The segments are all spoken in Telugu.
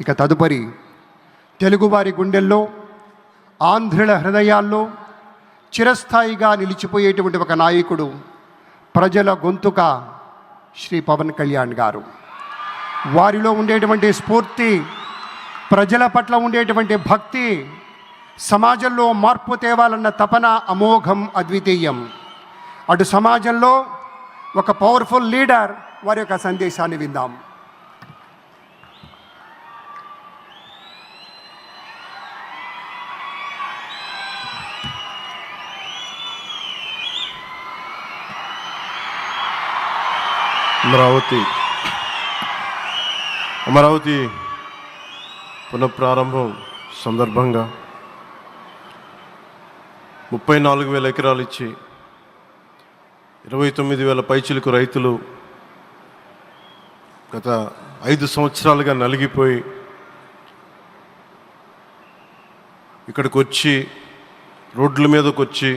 ఇక తదుపరి తెలుగువారి గుండెల్లో, ఆంధ్రుల హృదయాల్లో చిరస్థాయిగా నిలిచిపోయేటువంటి ఒక నాయకుడు, ప్రజల గొంతుక శ్రీ పవన్ కళ్యాణ్ గారు. వారిలో ఉండేటువంటి స్ఫూర్తి, ప్రజల పట్ల ఉండేటువంటి భక్తి, సమాజంలో మార్పు తేవాలన్న తపన అమోఘం, అద్వితీయం. అటు సమాజంలో ఒక పవర్ఫుల్ లీడర్, వారి యొక్క సందేశాన్ని విందాం. అమరావతి పునఃప్రారంభం సందర్భంగా 34,000 ఎకరాలు ఇచ్చి 29,000 పైచిలకు రైతులు గత 5 సంవత్సరాలుగా నలిగిపోయి ఇక్కడికి వచ్చి, రోడ్ల మీదకి వచ్చి,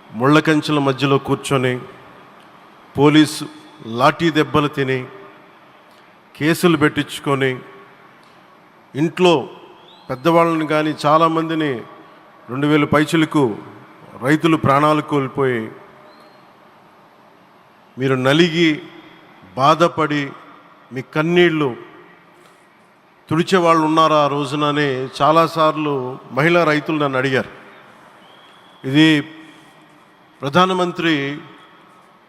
ముళ్ళ కంచెల మధ్యలో కూర్చొని పోలీసు లాఠీ దెబ్బలు తిని, కేసులు పెట్టించుకొని, ఇంట్లో పెద్దవాళ్ళని కానీ చాలామందిని 2,000 పైచిలకు రైతులు ప్రాణాలు కోల్పోయి, మీరు నలిగి బాధపడి మీ కన్నీళ్ళు తుడిచే వాళ్ళు ఉన్నారా ఆ రోజునని చాలాసార్లు మహిళా రైతులు నన్ను అడిగారు. ఇది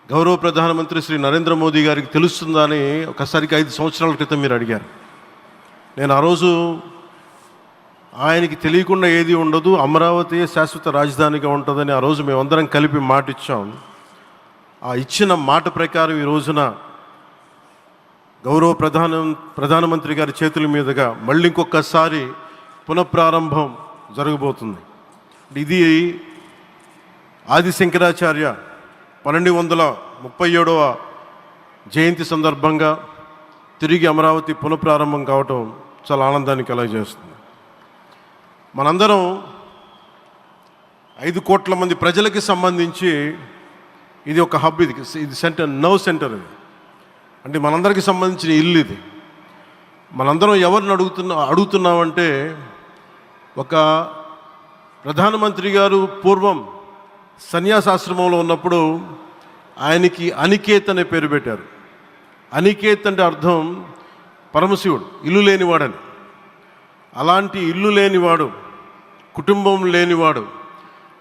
గౌరవ ప్రధానమంత్రి శ్రీ నరేంద్ర మోదీ గారికి తెలుస్తుందా అని ఒకసారికి 5 సంవత్సరాల క్రితం మీరు అడిగారు. నేను ఆ రోజు ఆయనకి తెలియకుండా ఏది ఉండదు, అమరావతి శాశ్వత రాజధానిగా ఉంటుందని ఆ రోజు మేమందరం కలిపి మాట ఇచ్చాం. ఆ ఇచ్చిన మాట ప్రకారం ఈ రోజున గౌరవ ప్రధానమంత్రి గారి చేతుల మీదుగా మళ్ళీ ఇంకొకసారి పునఃప్రారంభం జరగబోతుంది. ఇది ఆది శంకరాచార్య 1237వ జయంతి సందర్భంగా తిరిగి అమరావతి పునఃప్రారంభం కావటం చాలా ఆనందాన్ని కలగజేస్తుంది. మనందరం 5 కోట్ల మంది ప్రజలకి సంబంధించి ఇది ఒక హబ్, ఇది సెంటర్, నర్వ్ సెంటర్. ఇది అంటే మనందరికీ సంబంధించిన ఇల్లు. ఇది మనందరం ఎవరిని అడుగుతున్నామంటే, ఒక ప్రధానమంత్రి గారు పూర్వం సన్యాసాశ్రమంలో ఉన్నప్పుడు ఆయనకి అనికేత్ అనే పేరు పెట్టారు. అనికేత్ అంటే అర్థం పరమశివుడు, ఇల్లు లేనివాడని. అలాంటి ఇల్లు లేనివాడు, కుటుంబం లేనివాడు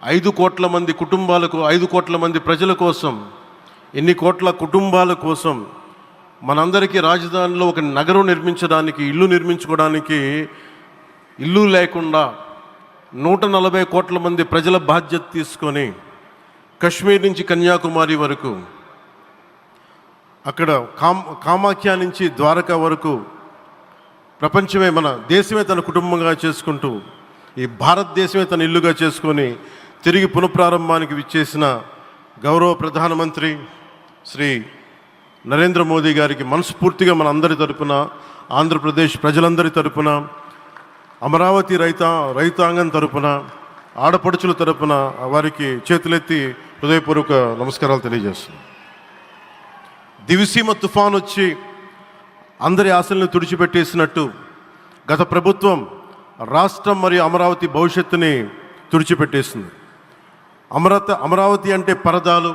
5 కోట్ల మంది కుటుంబాలకు, 5 కోట్ల మంది ప్రజల కోసం, ఎన్ని కోట్ల కుటుంబాల కోసం మనందరికీ రాజధానిలో ఒక నగరం నిర్మించడానికి, ఇల్లు నిర్మించుకోవడానికి ఇల్లు లేకుండా 140 కోట్ల మంది ప్రజల బాధ్యత తీసుకొని కశ్మీర్ నుంచి కన్యాకుమారి వరకు, అక్కడ కామాఖ్య నుంచి ద్వారకా వరకు ప్రపంచమే, మన దేశమే తన కుటుంబంగా చేసుకుంటూ, ఈ భారతదేశమే తన ఇల్లుగా చేసుకొని తిరిగి పునఃప్రారంభానికి విచ్చేసిన గౌరవ ప్రధానమంత్రి శ్రీ నరేంద్ర మోదీ గారికి మనస్ఫూర్తిగా మన అందరి తరపున, ఆంధ్రప్రదేశ్ ప్రజలందరి తరపున, అమరావతి రైతాంగం తరపున, ఆడపడుచుల తరపున వారికి చేతులెత్తి హృదయపూర్వక నమస్కారాలు తెలియజేస్తున్నాను. దివిసీమ తుఫాన్ వచ్చి అందరి ఆశలను తుడిచిపెట్టేసినట్టు గత ప్రభుత్వం రాష్ట్రం మరియు అమరావతి భవిష్యత్తుని తుడిచిపెట్టేసింది. అమరావతి అంటే పరదాలు,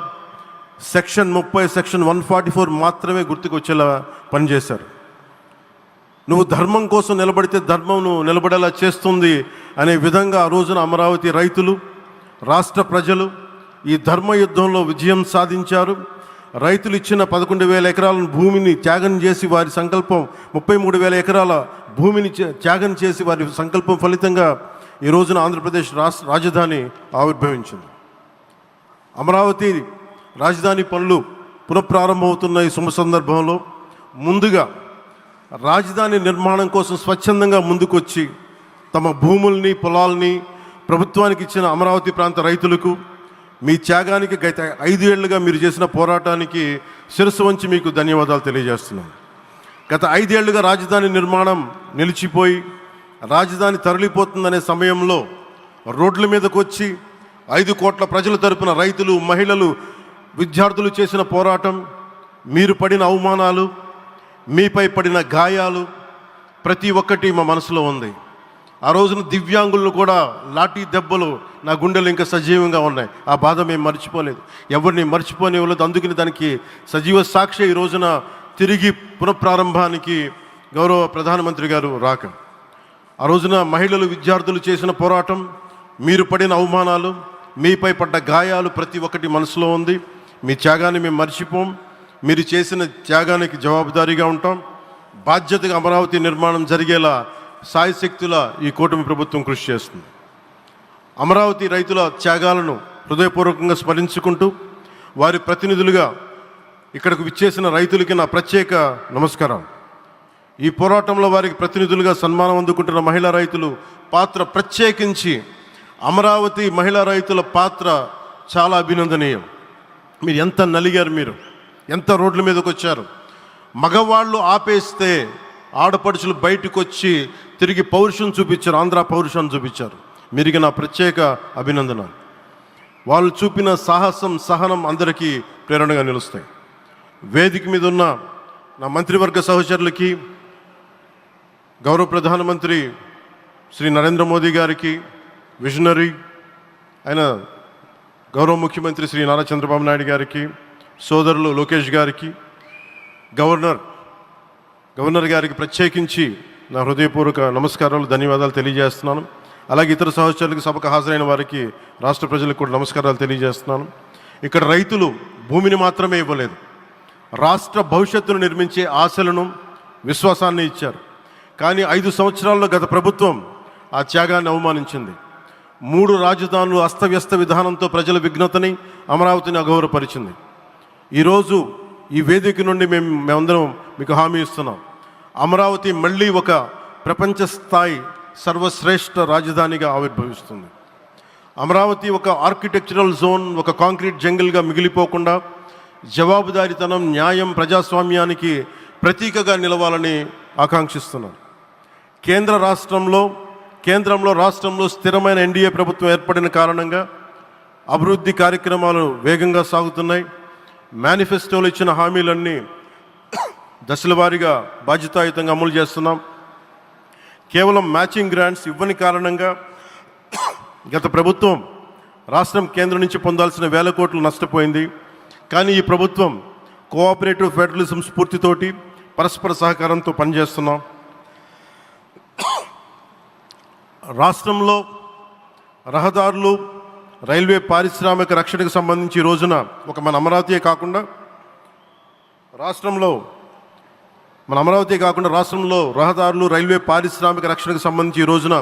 సెక్షన్ 30, సెక్షన్ 144 మాత్రమే గుర్తుకొచ్చేలా పనిచేశారు. నువ్వు ధర్మం కోసం నిలబడితే ధర్మం నువ్వు నిలబడేలా చేస్తుంది అనే విధంగా ఆ రోజున అమరావతి రైతులు, రాష్ట్ర ప్రజలు ఈ ధర్మ యుద్ధంలో విజయం సాధించారు. రైతులు ఇచ్చిన 11,000 ఎకరాల భూమిని త్యాగం చేసి, వారి సంకల్పం 33,000 ఎకరాల భూమిని త్యాగం చేసి, వారి సంకల్పం ఫలితంగా ఈ రోజున ఆంధ్రప్రదేశ్ రాజధాని ఆవిర్భవించింది. అమరావతి రాజధాని పనులు పునఃప్రారంభమవుతున్న ఈ శుభ సందర్భంలో ముందుగా రాజధాని నిర్మాణం కోసం స్వచ్ఛందంగా ముందుకొచ్చి తమ భూముల్ని, పొలాల్ని ప్రభుత్వానికి ఇచ్చిన అమరావతి ప్రాంత రైతులకు, మీ త్యాగానికి, గత 5 ఏళ్లుగా మీరు చేసిన పోరాటానికి శిరస్సు వంచి మీకు ధన్యవాదాలు తెలియజేస్తున్నాను. గత 5 ఏళ్లుగా రాజధాని నిర్మాణం నిలిచిపోయి రాజధాని తరలిపోతుందనే సమయంలో రోడ్ల మీదకు వచ్చి 5 కోట్ల ప్రజల తరపున రైతులు, మహిళలు, విద్యార్థులు చేసిన పోరాటం, మీరు పడిన అవమానాలు, మీపై పడిన గాయాలు, ప్రతి ఒక్కటి మా మనసులో ఉంది. ఆ రోజున దివ్యాంగులను కూడా లాఠీ దెబ్బలు నా గుండెలు ఇంకా సజీవంగా ఉన్నాయి. ఆ బాధ మేము మర్చిపోలేదు, ఎవరిని మర్చిపోనివ్వలేదు. అందుకని దానికి సజీవ సాక్షి ఈ రోజున తిరిగి పునఃప్రారంభానికి గౌరవ ప్రధానమంత్రి గారు రాక, ఆ రోజున మహిళలు విద్యార్థులు చేసిన పోరాటం, మీరు పడిన అవమానాలు, మీపై పడ్డ గాయాలు ప్రతి ఒక్కటి మనసులో ఉంది. మీ త్యాగాన్ని మేము మర్చిపోం. మీరు చేసిన త్యాగానికి జవాబుదారీగా ఉంటాం. బాధ్యతగా అమరావతి నిర్మాణం జరిగేలా సాయశక్తుల ఈ కూటమి ప్రభుత్వం కృషి చేస్తుంది. అమరావతి రైతుల త్యాగాలను హృదయపూర్వకంగా స్మరించుకుంటూ వారి ప్రతినిధులుగా ఇక్కడకు విచ్చేసిన రైతులకి నా ప్రత్యేక నమస్కారం. ఈ పోరాటంలో వారికి ప్రతినిధులుగా సన్మానం అందుకుంటున్న మహిళా రైతులు పాత్ర, ప్రత్యేకించి అమరావతి మహిళా రైతుల పాత్ర చాలా అభినందనీయం. మీరు ఎంత నలిగారు, మీరు ఎంత రోడ్ల మీదకి వచ్చారు. మగవాళ్ళు ఆపేస్తే ఆడపడుచులు బయటకు వచ్చి తిరిగి పౌరుషం చూపించారు, ఆంధ్ర పౌరుషాన్ని చూపించారు. మీరికి నా ప్రత్యేక అభినందన. వాళ్ళు చూపిన సాహసం, సహనం అందరికీ ప్రేరణగా నిలుస్తాయి. వేదిక మీద ఉన్న నా మంత్రివర్గ సహచరులకి, గౌరవ ప్రధానమంత్రి శ్రీ నరేంద్ర మోదీ గారికి, విజనరీ అయిన గౌరవ ముఖ్యమంత్రి శ్రీ నారా చంద్రబాబు నాయుడు గారికి, సోదరులు లోకేష్ గారికి, గవర్నర్ గారికి ప్రత్యేకించి నా హృదయపూర్వక నమస్కారాలు, ధన్యవాదాలు తెలియజేస్తున్నాను. అలాగే ఇతర సహచరులకు, సభకు హాజరైన వారికి, రాష్ట్ర ప్రజలకు కూడా నమస్కారాలు తెలియజేస్తున్నాను. ఇక్కడ రైతులు భూమిని మాత్రమే ఇవ్వలేదు, రాష్ట్ర భవిష్యత్తును నిర్మించే ఆశలను, విశ్వాసాన్ని ఇచ్చారు. కానీ 5 సంవత్సరాల్లో గత ప్రభుత్వం ఆ త్యాగాన్ని అవమానించింది. 3 రాజధానులు అస్తవ్యస్త విధానంతో ప్రజల విఘ్నతని, అమరావతిని అగౌరవపరిచింది. ఈరోజు ఈ వేదిక నుండి మేమందరం మీకు హామీ ఇస్తున్నాం, అమరావతి మళ్ళీ ఒక ప్రపంచ స్థాయి సర్వశ్రేష్ఠ రాజధానిగా ఆవిర్భవిస్తుంది. అమరావతి ఒక ఆర్కిటెక్చరల్ జోన్, ఒక కాంక్రీట్ జంగిల్గా మిగిలిపోకుండా జవాబుదారీతనం, న్యాయం, ప్రజాస్వామ్యానికి ప్రతీకగా నిలవాలని ఆకాంక్షిస్తున్నాను. కేంద్రంలో రాష్ట్రంలో స్థిరమైన ఎన్డీఏ ప్రభుత్వం ఏర్పడిన కారణంగా అభివృద్ధి కార్యక్రమాలు వేగంగా సాగుతున్నాయి. మేనిఫెస్టోలో ఇచ్చిన హామీలన్నీ దశల వారీగా బాధ్యతాయుతంగా అమలు చేస్తున్నాం. కేవలం మ్యాచింగ్ గ్రాంట్స్ ఇవ్వని కారణంగా గత ప్రభుత్వం రాష్ట్రం కేంద్రం నుంచి పొందాల్సిన 1000 కోట్లు నష్టపోయింది. కానీ ఈ ప్రభుత్వం కోఆపరేటివ్ ఫెడరలిజం స్ఫూర్తితోటి, పరస్పర సహకారంతో పనిచేస్తున్నాం. రాష్ట్రంలో రహదారులు, రైల్వే, పారిశ్రామిక రక్షణకు సంబంధించి ఈ రోజున మన అమరావతియే కాకుండా రాష్ట్రంలో రహదారులు, రైల్వే, పారిశ్రామిక రక్షణకు సంబంధించి ఈ రోజున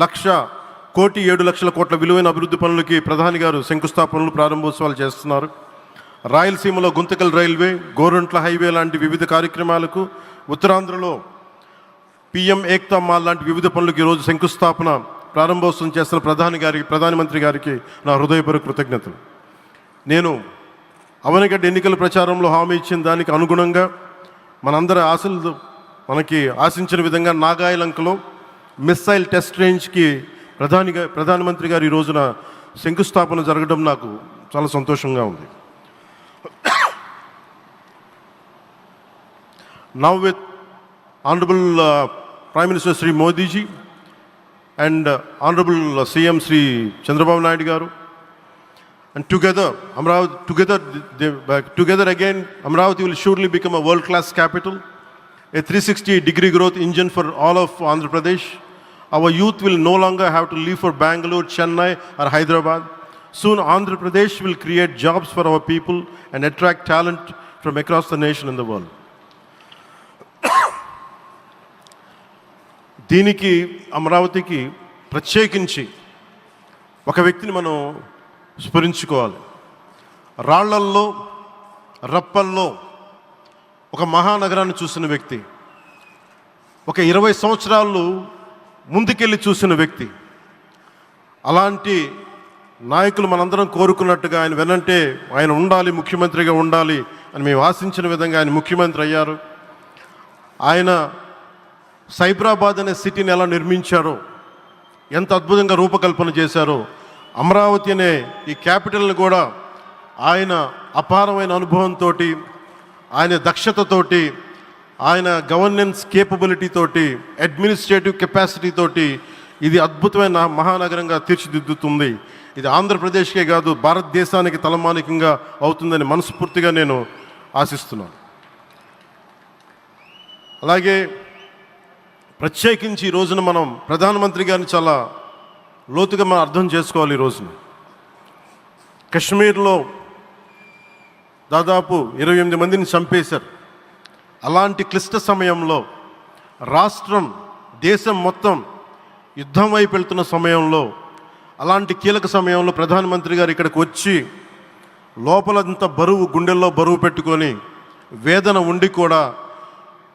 1,07,00,000 కోట్ల విలువైన అభివృద్ధి పనులకి ప్రధాని గారు శంకుస్థాపనలు, ప్రారంభోత్సవాలు చేస్తున్నారు. రాయలసీమలో గుంతకల్ రైల్వే, గోరంట్ల హైవే లాంటి వివిధ కార్యక్రమాలకు, ఉత్తరాంధ్రలో పిఎం ఏక్తా మాల్ లాంటి వివిధ పనులకు ఈరోజు శంకుస్థాపన, ప్రారంభోత్సవం చేస్తున్న ప్రధానమంత్రి గారికి నా హృదయపూర్వక కృతజ్ఞతలు. నేను అవనిగడ్డ ఎన్నికల ప్రచారంలో హామీ ఇచ్చిన దానికి అనుగుణంగా మనందరి ఆశలు మనకి ఆశించిన విధంగా నాగాయలంకలో మిస్సైల్ టెస్ట్ రేంజ్కి ప్రధానమంత్రి గారు ఈ రోజున శంకుస్థాపన జరగడం నాకు చాలా సంతోషంగా ఉంది. Now with Honorable Prime Minister Sri Modi ji and Honorable CM Sri Chandrababu Naidu garu, and together again Amravati will surely become a world-class capital, a 360-degree growth engine for all of Andhra Pradesh. Our youth will no longer have to leave for Bangalore, Chennai or Hyderabad. Soon Andhra Pradesh will create jobs for our people and attract talent from across the nation and the world. దీనికి అమరావతికి ప్రత్యేకించి ఒక వ్యక్తిని మనం స్మరించుకోవాలి. రాళ్లల్లో, రప్పల్లో ఒక మహానగరాన్ని చూసిన వ్యక్తి, ఒక 20 సంవత్సరాలు ముందుకెళ్ళి చూసిన వ్యక్తి. అలాంటి నాయకులు మనందరం కోరుకున్నట్టుగా ఆయన వెనంటే ఆయన ఉండాలి, ముఖ్యమంత్రిగా ఉండాలి అని మేము ఆశించిన విధంగా ఆయన ముఖ్యమంత్రి అయ్యారు. ఆయన సైబరాబాద్ అనే సిటీని ఎలా నిర్మించారో, ఎంత అద్భుతంగా రూపకల్పన చేశారో, అమరావతి అనే ఈ క్యాపిటల్ని కూడా ఆయన అపారమైన అనుభవంతో, ఆయన దక్షతతోటి ఆయన గవర్నెన్స్ కేపబిలిటీ తోటి, అడ్మినిస్ట్రేటివ్ కెపాసిటీ తోటి ఇది అద్భుతమైన మహానగరంగా తీర్చిదిద్దుతుంది. ఇది ఆంధ్రప్రదేశ్కే కాదు, భారతదేశానికి తలమానికంగా అవుతుందని మనస్ఫూర్తిగా నేను ఆశిస్తున్నాను. అలాగే ప్రత్యేకించి ఈ రోజున మనం ప్రధానమంత్రి గారిని చాలా లోతుగా మనం అర్థం చేసుకోవాలి. ఈ రోజున కశ్మీర్లో దాదాపు 28 మందిని చంపేశారు. అలాంటి క్లిష్ట సమయంలో రాష్ట్రం, దేశం మొత్తం యుద్ధం వైపు వెళ్తున్న సమయంలో, అలాంటి కీలక సమయంలో ప్రధానమంత్రి గారు ఇక్కడికి వచ్చి లోపలంతా బరువు, గుండెల్లో బరువు పెట్టుకొని వేదన ఉండి కూడా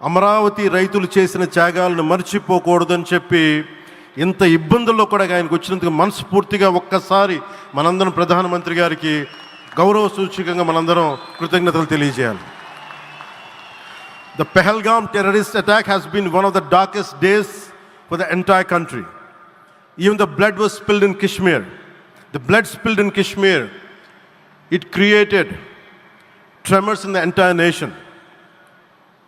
అమరావతి రైతులు చేసిన త్యాగాలను మర్చిపోకూడదని చెప్పి ఇంత ఇబ్బందుల్లో కూడా ఆయనకు వచ్చినందుకు మనస్ఫూర్తిగా ఒక్కసారి మనందరం ప్రధానమంత్రి గారికి గౌరవ సూచకంగా మనందరం కృతజ్ఞతలు తెలియజేయాలి. The Pahalgam terrorist attack has been one of the darkest days for the entire country. Even the blood was spilled in Kashmir. The blood spilled in Kashmir, it created tremors in the entire nation.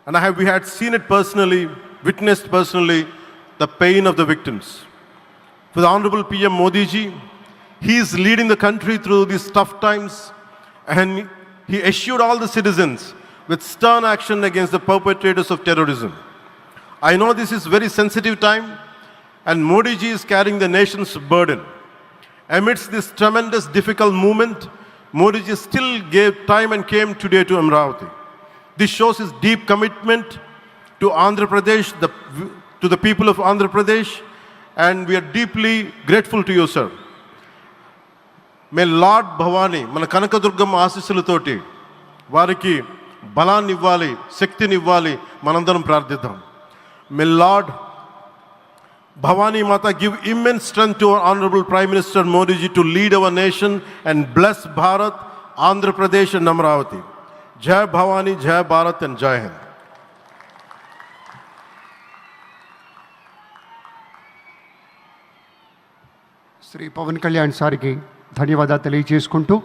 And we had seen it personally, witnessed personally, the pain of the victims. For the Honorable PM Modi ji, he is leading the country through these tough times, and he assured all the citizens with stern action against the perpetrators of terrorism. I know this is very sensitive time, and Modi ji is carrying the nation's burden. Amidst this tremendous difficult moment, Modi ji still gave time and came today to Amravati. This shows his deep commitment to Andhra Pradesh, to the people of Andhra Pradesh, and we are deeply grateful to you, sir. May Lord Bhavani, మన కనకదుర్గమ్మ ఆశీస్సులతోటి వారికి బలాన్ని ఇవ్వాలి, శక్తిని ఇవ్వాలి, మనందరం ప్రార్థిద్దాం. May Lord Bhavani Mata give immense strength to our Honorable Prime Minister Modi ji to lead our nation and bless Bharat, Andhra Pradesh and Amravati. Jai Bhavani, Jai Bharat and Jai Hind. Shri Pawan Kalyan సార్కి ధన్యవాదాలు తెలియజేసుకుంటూ